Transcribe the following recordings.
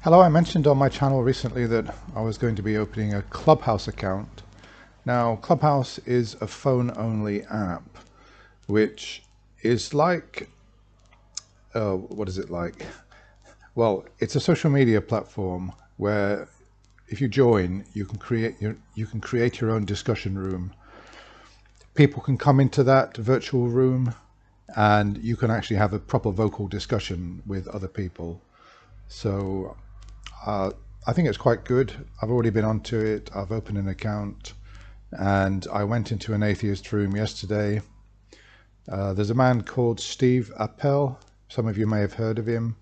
Hello, I mentioned on my channel recently that I was going to be opening a Clubhouse account. Now, Clubhouse is a phone-only app, which is like, what is it like? Well, it's a social media platform where if you join, you can create your own discussion room. People can come into that virtual room and you can actually have a proper vocal discussion with other people. So I think it's quite good. I've already been onto it. I've opened an account and I went into an atheist room yesterday. There's a man called Steve Appel. Some of you may have heard of him.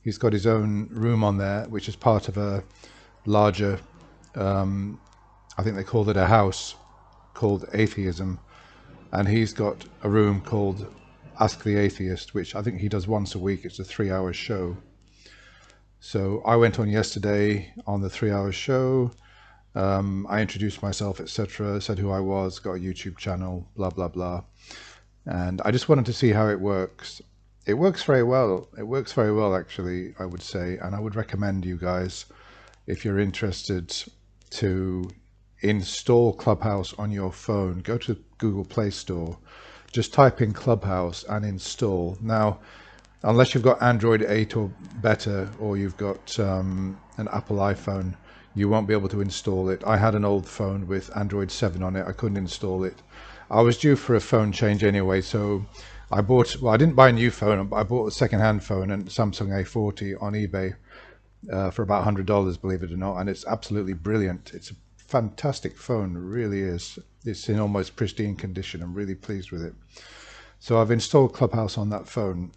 He's got his own room on there, which is part of a larger, I think they called it a house, called Atheism. And he's got a room called Ask the Atheist, which I think he does once a week. It's a 3-hour show. So I went on yesterday on the 3-hour show. I introduced myself, etc., said who I was, got a YouTube channel, blah, blah, blah. And I just wanted to see how it works. It works very well. It works very well, actually, I would say. And I would recommend you guys, if you're interested, to install Clubhouse on your phone. Go to Google Play Store. Just type in Clubhouse and install. Now, unless you've got Android 8 or better, or you've got an Apple iPhone, you won't be able to install it. I had an old phone with Android 7 on it. I couldn't install it. I was due for a phone change anyway, so I bought, well, I didn't buy a new phone. I bought a second-hand phone, and Samsung A40 on eBay for about $100, believe it or not, and it's absolutely brilliant. It's a fantastic phone, it really is. It's in almost pristine condition. I'm really pleased with it. So I've installed Clubhouse on that phone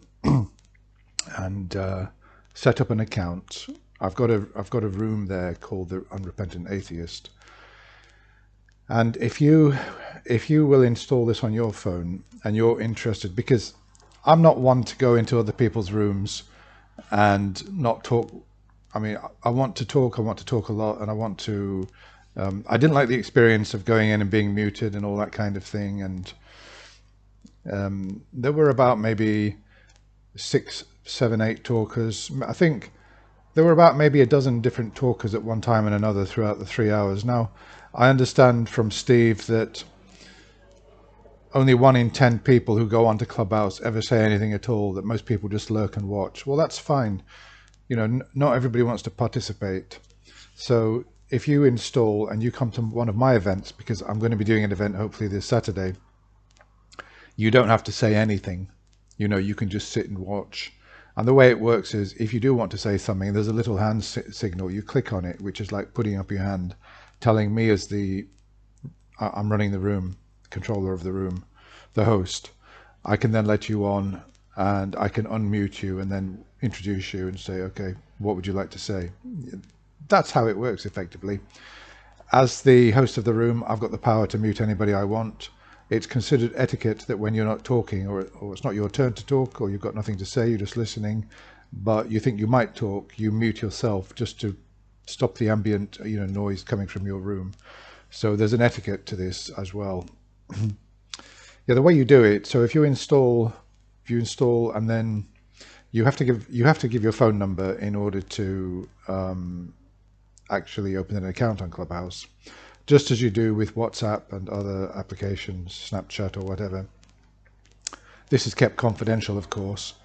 and set up an account. I've got a room there called the Unrepentant Atheist. And if you will install this on your phone and you're interested, because I'm not one to go into other people's rooms and not talk. I mean, I want to talk a lot, and I want to, I didn't like the experience of going in and being muted and all that kind of thing. And there were about maybe 6, 7, 8 talkers. I think there were about maybe a dozen different talkers at one time and another throughout the 3 hours. Now, I understand from Steve that only 1 in 10 people who go onto Clubhouse ever say anything at all, that most people just lurk and watch. Well, that's fine. You know, not everybody wants to participate. So if you install and you come to one of my events, because I'm going to be doing an event hopefully this Saturday, you don't have to say anything. You know, you can just sit and watch. And the way it works is, if you do want to say something, there's a little hand signal. You click on it, which is like putting up your hand, telling me as I'm running the room, controller of the room, the host. I can then let you on, and I can unmute you and then introduce you and say, okay, what would you like to say? That's how it works effectively. As the host of the room, I've got the power to mute anybody I want. It's considered etiquette that when you're not talking, or it's not your turn to talk, or you've got nothing to say, you're just listening, but you think you might talk, you mute yourself just to stop the ambient, noise coming from your room. So there's an etiquette to this as well. Yeah, the way you do it. So if you install, and then you have to give your phone number in order to actually open an account on Clubhouse. Just as you do with WhatsApp and other applications, Snapchat or whatever. This is kept confidential, of course.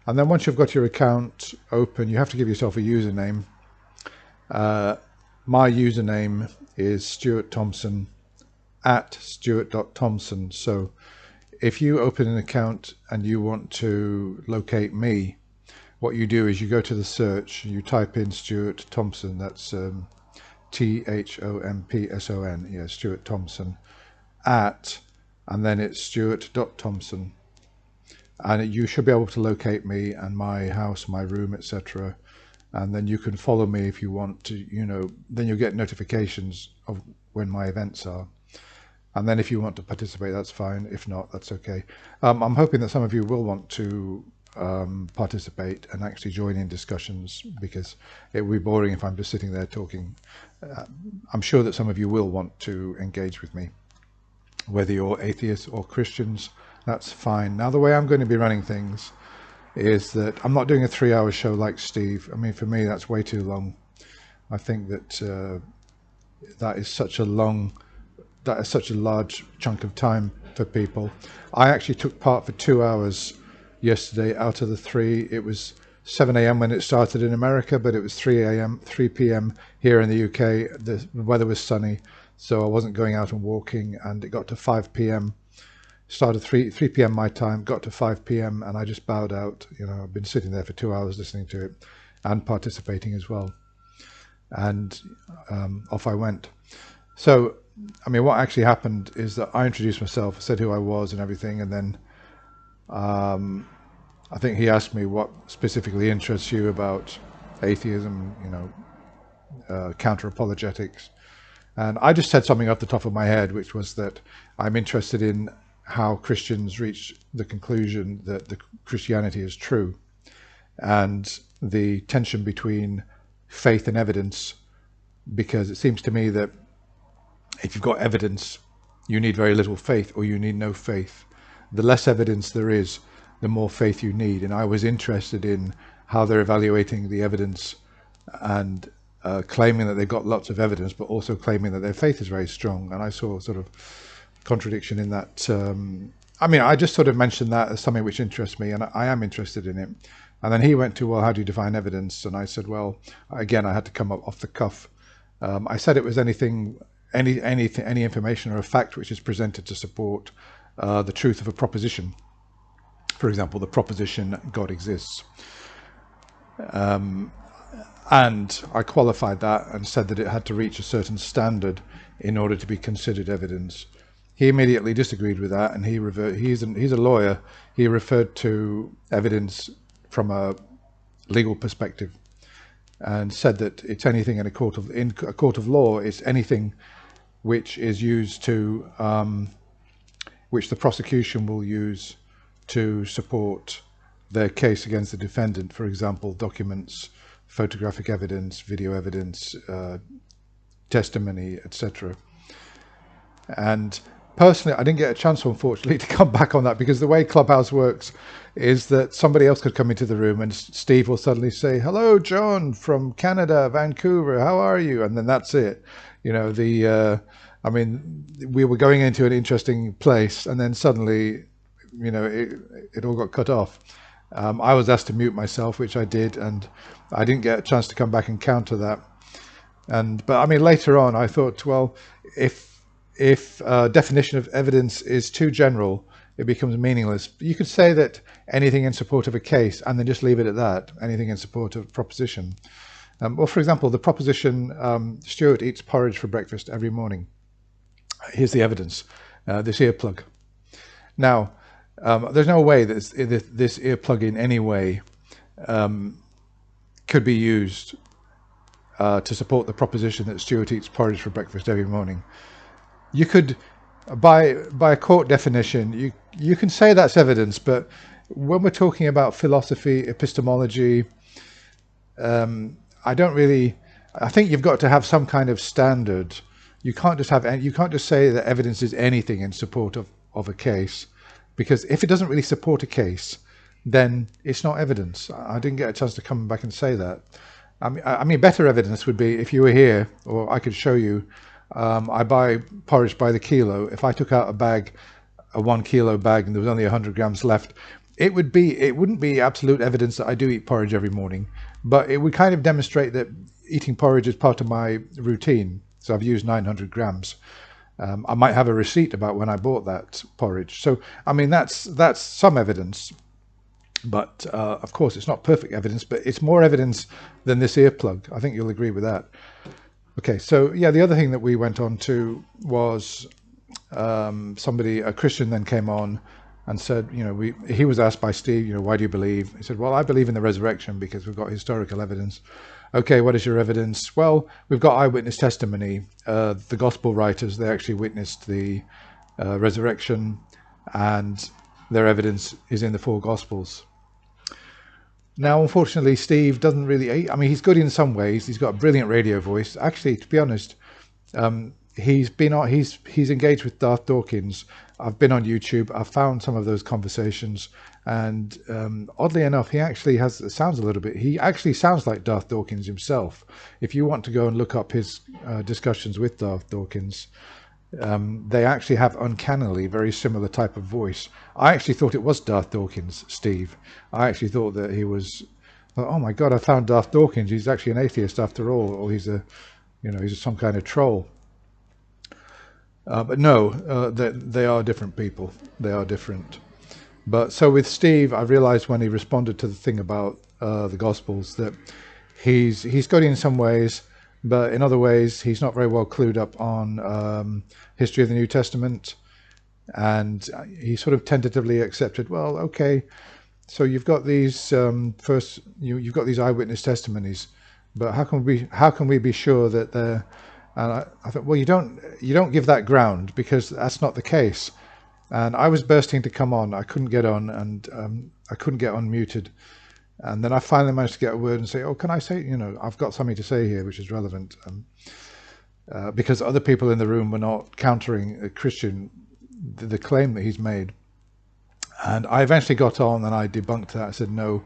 And then once you've got your account open, you have to give yourself a username. My username is Stuart Thompson @stuart.thompson. So if you open an account and you want to locate me, what you do is you go to the search, you type in Stuart Thompson. That's THOMPSON, yeah, Stuart Thompson, and then it's Stuart.Thompson, and you should be able to locate me and my house, my room, etc. And then you can follow me if you want to, then you'll get notifications of when my events are. And then if you want to participate, that's fine. If not, that's okay. I'm hoping that some of you will want to participate and actually join in discussions, because it would be boring if I'm just sitting there talking. I'm sure that some of you will want to engage with me, whether you're atheists or Christians. That's fine. Now, the way I'm going to be running things is that I'm not doing a 3-hour show like Steve. I mean, for me, that's way too long. I think that that is such a large chunk of time for people. I actually took part for 2 hours yesterday out of the 3. It was 7 a.m. when it started in America, but it was 3 p.m. here in the UK. The weather was sunny, so I wasn't going out and walking, and it got to 5 p.m. Started 3 p.m. my time, got to 5 p.m. and I just bowed out. You know, I've been sitting there for 2 hours listening to it and participating as well. And off I went. So, I mean, what actually happened is that I introduced myself, said who I was and everything, and then I think he asked me what specifically interests you about atheism, you know, counter-apologetics. And I just said something off the top of my head, which was that I'm interested in how Christians reach the conclusion that the Christianity is true, and the tension between faith and evidence, because it seems to me that if you've got evidence, you need very little faith, or you need no faith. The less evidence there is, the more faith you need. And I was interested in how they're evaluating the evidence and claiming that they've got lots of evidence, but also claiming that their faith is very strong. And I saw sort of contradiction in that. I mean, I just sort of mentioned that as something which interests me, and I am interested in it. And then he went to, well, how do you define evidence? And I said, well, again, I had to come up off the cuff. I said it was any information or a fact which is presented to support the truth of a proposition. For example, the proposition God exists. And I qualified that and said that it had to reach a certain standard in order to be considered evidence. He immediately disagreed with that, and he's a lawyer. He referred to evidence from a legal perspective and said that it's anything in a court of law. It's anything which is used to which the prosecution will use to support their case against the defendant. For example, documents, photographic evidence, video evidence, testimony, etc. And personally, I didn't get a chance, unfortunately, to come back on that, because the way Clubhouse works is that somebody else could come into the room and Steve will suddenly say, hello, John from Canada, Vancouver, how are you? And then that's it. You know, I mean, we were going into an interesting place, and then suddenly, you know, it all got cut off. I was asked to mute myself, which I did, and I didn't get a chance to come back and counter that. But I mean, later on, I thought, well, if definition of evidence is too general, it becomes meaningless. You could say that anything in support of a case, and then just leave it at that. Anything in support of a proposition. Well, for example, the proposition, Stuart eats porridge for breakfast every morning. Here's the evidence, this earplug. Now, there's no way that this earplug in any way could be used to support the proposition that Stuart eats porridge for breakfast every morning. You could, by a court definition, you can say that's evidence, but when we're talking about philosophy, epistemology, I think you've got to have some kind of standard. You can't just say that evidence is anything in support of a case, because if it doesn't really support a case, then it's not evidence. I didn't get a chance to come back and say that. I mean, better evidence would be if you were here, or I could show you. I buy porridge by the kilo. If I took out a 1 kilo bag, and there was only 100 grams left, it wouldn't be absolute evidence that I do eat porridge every morning, but it would kind of demonstrate that eating porridge is part of my routine. So I've used 900 grams. I might have a receipt about when I bought that porridge. So, I mean, that's some evidence, but of course it's not perfect evidence, but it's more evidence than this earplug. I think you'll agree with that. Okay, so yeah, the other thing that we went on to was a Christian then came on and said, you know, he was asked by Steve, you know, why do you believe? He said, well, I believe in the resurrection because we've got historical evidence. Okay, what is your evidence? Well, we've got eyewitness testimony. The gospel writers, they actually witnessed the resurrection, and their evidence is in the 4 gospels. Now, unfortunately, Steve doesn't really, I mean, he's good in some ways. He's got a brilliant radio voice. Actually, to be honest, he's engaged with Darth Dawkins, I've been on YouTube, I've found some of those conversations, and oddly enough, he actually sounds a little bit, he actually sounds like Darth Dawkins himself. If you want to go and look up his discussions with Darth Dawkins, they actually have uncannily very similar type of voice. I actually thought it was Darth Dawkins, Steve. I actually thought that he was, oh my God, I found Darth Dawkins. He's actually an atheist after all, or he's some kind of troll. But no, they are different people. They are different. But so with Steve, I realized when he responded to the thing about the Gospels that he's got it in some ways, but in other ways he's not very well clued up on history of the New Testament, and he sort of tentatively accepted, well, okay, so you've got these you've got these eyewitness testimonies, but how can we be sure that they're, and I thought, well, you don't give that ground, because that's not the case. And I was bursting to come on. I couldn't get on, and I couldn't get unmuted. And then I finally managed to get a word and say, oh, can I say, I've got something to say here which is relevant. Because other people in the room were not countering a Christian, the claim that he's made. And I eventually got on and I debunked that. I said, no,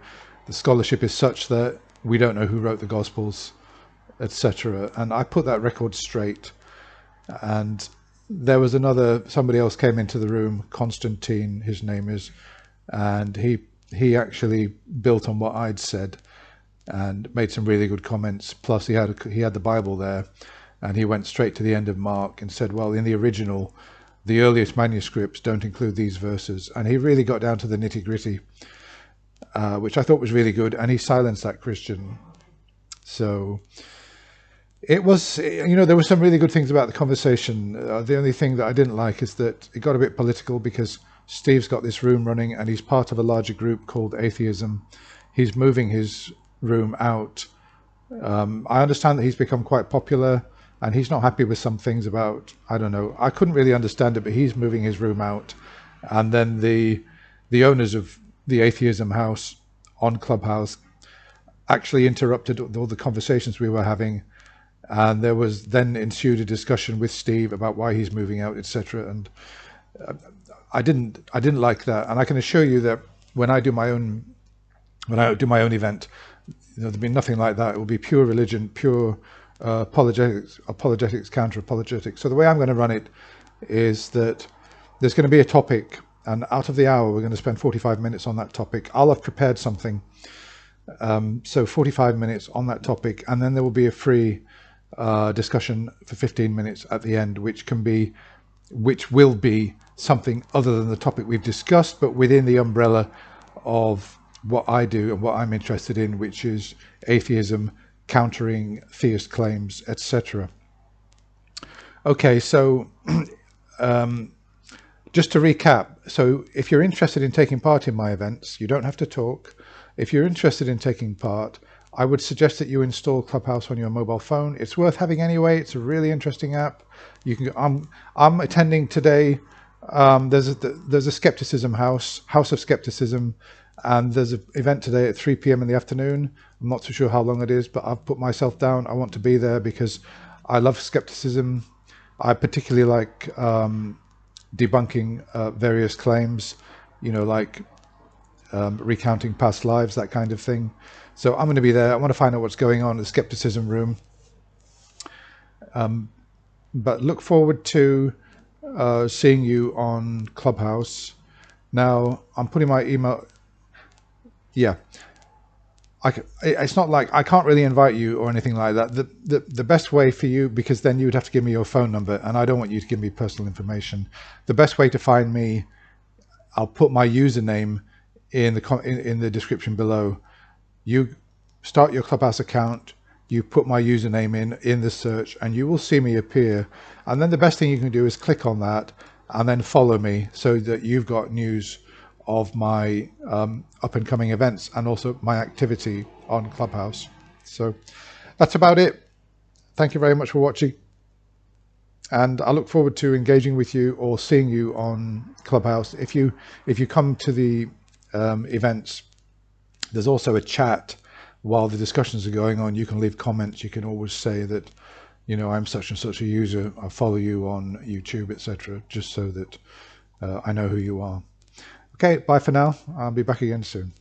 the scholarship is such that we don't know who wrote the Gospels, etc. And I put that record straight. And there was somebody else came into the room, Constantine, his name is, and he actually built on what I'd said and made some really good comments. Plus he had the Bible there, and he went straight to the end of Mark and said, well, in the original, the earliest manuscripts don't include these verses. And he really got down to the nitty gritty, which I thought was really good. And he silenced that Christian. So it was, there were some really good things about the conversation. The only thing that I didn't like is that it got a bit political, because Steve's got this room running and he's part of a larger group called Atheism. He's moving his room out. I understand that he's become quite popular and he's not happy with some things about, I don't know, I couldn't really understand it, but he's moving his room out. And then the owners of the Atheism house on Clubhouse actually interrupted all the conversations we were having. And there was then ensued a discussion with Steve about why he's moving out, etc. And I didn't like that. And I can assure you that when I do my own event, there'll be nothing like that. It will be pure religion, pure apologetics, counter apologetics. So the way I'm going to run it is that there's going to be a topic, and out of the hour we're going to spend 45 minutes on that topic. I'll have prepared something, so 45 minutes on that topic, and then there will be a free discussion for 15 minutes at the end, which will be something other than the topic we've discussed, but within the umbrella of what I do and what I'm interested in, which is atheism, countering theist claims, etc. Okay, so just to recap, so if you're interested in taking part in my events, you don't have to talk. If you're interested in taking part, I would suggest that you install Clubhouse on your mobile phone. It's worth having anyway. It's a really interesting app. You can. I'm attending today. There's a skepticism house of skepticism, and there's an event today at 3 p.m. in the afternoon. I'm not too sure how long it is, but I've put myself down. I want to be there because I love skepticism. I particularly like debunking various claims, like recounting past lives, that kind of thing. So I'm going to be there. I want to find out what's going on in the skepticism room. But look forward to seeing you on Clubhouse. Now, I'm putting my email. Yeah. It's not like I can't really invite you or anything like that. The best way for you, because then you would have to give me your phone number, and I don't want you to give me personal information. The best way to find me, I'll put my username in the description below. You start your Clubhouse account, you put my username in the search, and you will see me appear. And then the best thing you can do is click on that and then follow me, so that you've got news of my up and coming events and also my activity on Clubhouse. So that's about it. Thank you very much for watching, and I look forward to engaging with you or seeing you on Clubhouse. If you come to the events, there's also a chat while the discussions are going on. You can leave comments. You can always say that, I'm such and such a user, I follow you on YouTube, etc., just so that I know who you are. Okay, bye for now. I'll be back again soon.